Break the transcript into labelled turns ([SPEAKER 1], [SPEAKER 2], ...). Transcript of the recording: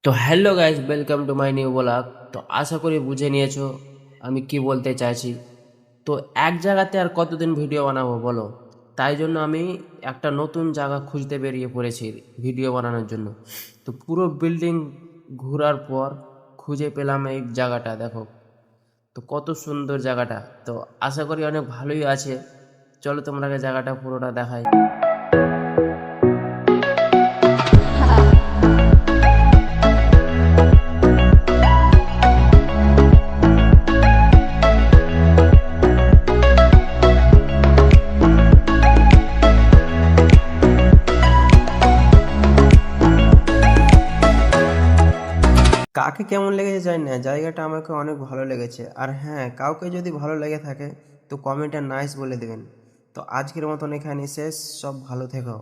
[SPEAKER 1] তো hello guys, welcome to my new blog. তো আশা করি বুঝে নিয়েছো আমি কি বলতে চাইছি। তো এক জায়গাতে আর কতদিন ভিডিও বানাবো বলো? তাই জন্য আমি একটা নতুন জায়গা খুঁজতে বেরিয়ে পড়েছি ভিডিও বানানোর জন্য। তো পুরো বিল্ডিং ঘোরার পর খুঁজে পেলাম এই জায়গাটা, দেখো তো কত সুন্দর জায়গাটা। তো আশা করি অনেক ভালোই আছে। চলো তোমরা জায়গাটা পুরোটা দেখাই। কাকে কেমন লেগেছে জানি না, জায়গাটা আমাকে অনেক ভালো লেগেছে। আর হ্যাঁ, কাউকে যদি ভালো লেগে থাকে তো কমেন্টে নাইস বলে দেবেন। তো আজকের মতন এখানে শেষ, সব ভালো থেকো।